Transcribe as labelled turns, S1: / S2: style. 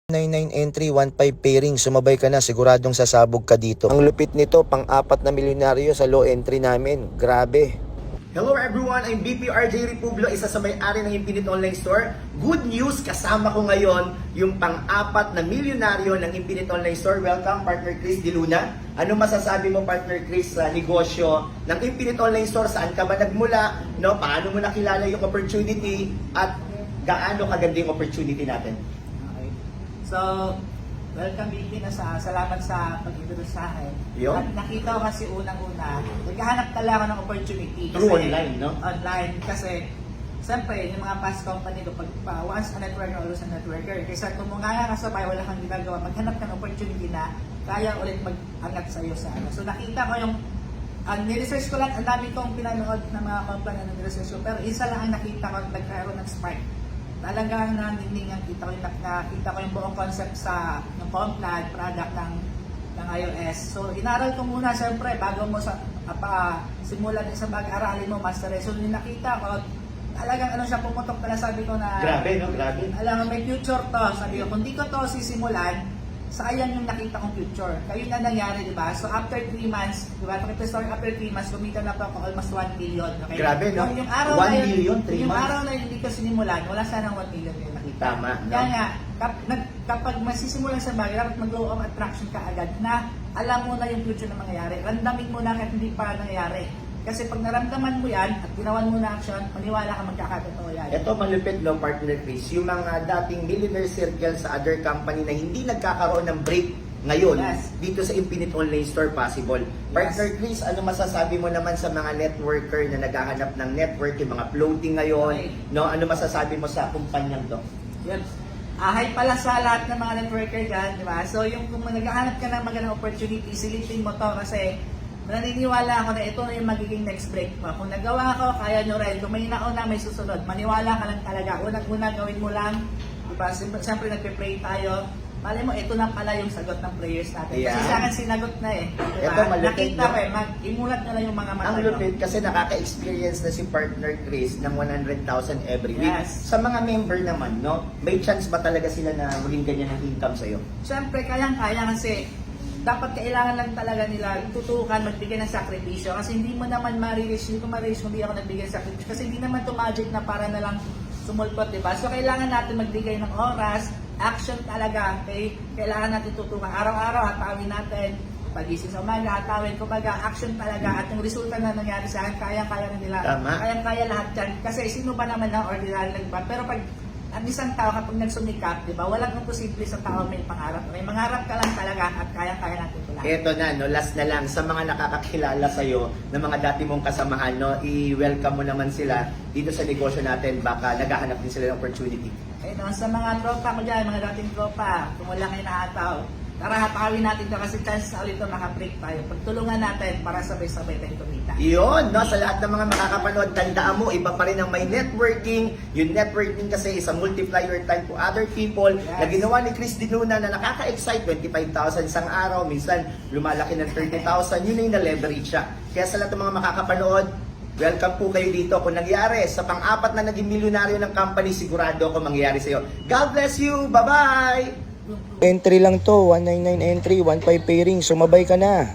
S1: 99 entry, 15 pairing, sumabay ka na, siguradong sasabog ka dito. Ang lupit nito, pang-apat na milyonaryo sa low entry namin. Grabe.
S2: Hello everyone, I'm BP RJ Republo, isa sa may-ari ng Infinite Online Store. Good news, kasama ko ngayon yung pang-apat na milyonaryo ng Infinite Online Store. Welcome, partner Chris De Luna. Ano masasabi mo, partner Chris, sa negosyo ng Infinite Online Store? Saan ka ba nagmula? No? Paano mo nakilala yung opportunity? At gaano kaganda yung opportunity natin?
S3: Okay. So, welcome BP na salamat sa pag-introduce sa akin.
S2: Yun.
S3: At nakita ko kasi unang-una, naghahanap talaga ako ng opportunity.
S2: Through online, no?
S3: Online, kasi siyempre, yung mga past company ko, pag once a networker, always a networker. Kaysa kung mga kasabay, wala kang ginagawa, maghanap ka ng opportunity na kaya ulit mag-angat sa'yo sa ano. So nakita ko yung, niresearch ko lang, ang dami kong pinanood ng mga company na niresearch ko, pero isa lang ang nakita ko, nagkaroon ng spark. Talagang nanindingan nakita ko yung buong concept sa ng Complan product ng iOS. So inaral ko muna siyempre bago mo sa simulan sa pag-aralin mo master. So nakita ko talagang ano siya pumutok pala, sabi ko na
S2: Grabe, no? Grabe.
S3: alam mo may future to. Sabi ko kung di ko to sisimulan, sayang yung nakita kong future. Kayo na nangyari, di ba? So after 3 months, di ba? After 3 months, kumita na po ako almost 1 million. Okay?
S2: Grabe, no?
S3: Yung araw
S2: 1
S3: na yun,
S2: million, 3
S3: yung
S2: months?
S3: araw na hindi ko sinimulan, wala sanang 1 million yung nakita.
S2: Tama, no?
S3: Kaya nga, kapag masisimulan sa bagay, dapat mag-law of attraction ka agad na alam mo na yung future na mangyayari. Randamin mo na kahit hindi pa nangyayari. Kasi pag naramdaman mo yan at ginawan mo na action, maniwala ka magkakatotoo yan.
S2: Ito malupit, no, partner Chris, yung mga dating millionaire circle sa other company na hindi nagkakaroon ng break ngayon,
S3: Yes.
S2: dito sa Infinite Online Store possible. Partner Chris, ano masasabi mo naman sa mga networker na naghahanap ng network, yung mga floating ngayon,
S3: Okay.
S2: no? Ano masasabi mo sa kumpanyang to?
S3: Yun. Hi pala sa lahat ng mga networker dyan, di ba? So yung kung naghahanap ka ng magandang opportunity, silipin mo to kasi naniniwala ako na ito na yung magiging next break mo. Kung nagawa ko, kaya nyo rin. Kung may nauna, may susunod. Maniwala ka lang talaga. Unang-una gawin mo lang. Diba? Siyempre nagpe-pray tayo. Malay mo, ito na pala yung sagot ng prayers natin.
S2: Yeah.
S3: Kasi sa akin sinagot na eh. Diba?
S2: Ito, malupit,
S3: Nakita
S2: no?
S3: ko eh. Imulat na lang yung mga mata
S2: Ang
S3: nyo.
S2: lupit kasi nakaka-experience na si partner Chris ng 100,000 every week.
S3: Yes.
S2: Sa mga member naman, no? May chance ba talaga sila na maging ganyan ang income sa'yo?
S3: Siyempre, kayang-kaya kasi dapat kailangan lang talaga nila tutukan, magbigay ng sakripisyo kasi hindi mo naman ma-reach, hindi ko ma-reach kung hindi ako nagbigay ng sakripisyo kasi hindi naman to magic na para na lang sumulpot, diba? So kailangan natin magbigay ng oras, action talaga, okay? Kailangan natin tutukan araw-araw, hatawin natin pagising sa umaga, hatawin, kumbaga action talaga at yung resulta na nangyari sa akin, kaya-kaya na nila.
S2: Tama.
S3: Kaya-kaya lahat yan kasi sino ba naman na ordinary lang ba? Pero pag ang isang tao kapag nagsumikap, di ba, walang imposible sa tao may pangarap. May mangarap ka lang talaga at kaya-kaya natin ito lahat.
S2: Eto na, no, last na lang, sa mga nakakakilala sa'yo, ng mga dati mong kasamahan, no, i-welcome mo naman sila dito sa negosyo natin, baka naghahanap din sila ng opportunity.
S3: Ito, sa mga tropa ko dyan, mga dating tropa, kung wala kayo nakataw, tara hatawin natin ito kasi chance na ulit ito maka-break tayo. Pagtulungan natin para sabay-sabay tayong kumita.
S2: Iyon, no, sa lahat ng mga makakapanood, tandaan mo, iba pa rin ang may networking. Yung networking kasi is a multiplier time to other people.
S3: Yes.
S2: Na ginawa ni Chris De Luna na nakaka-excite, 25,000 isang araw, minsan lumalaki ng 30,000, yun na yung na-leverage siya. Kaya sa lahat ng mga makakapanood, welcome po kayo dito. Kung nangyari sa pang-apat na naging milyonaryo ng company, sigurado ako mangyayari sa'yo. God bless you! Bye-bye!
S1: Entry lang to, 199 entry, 15 pairing, sumabay ka na.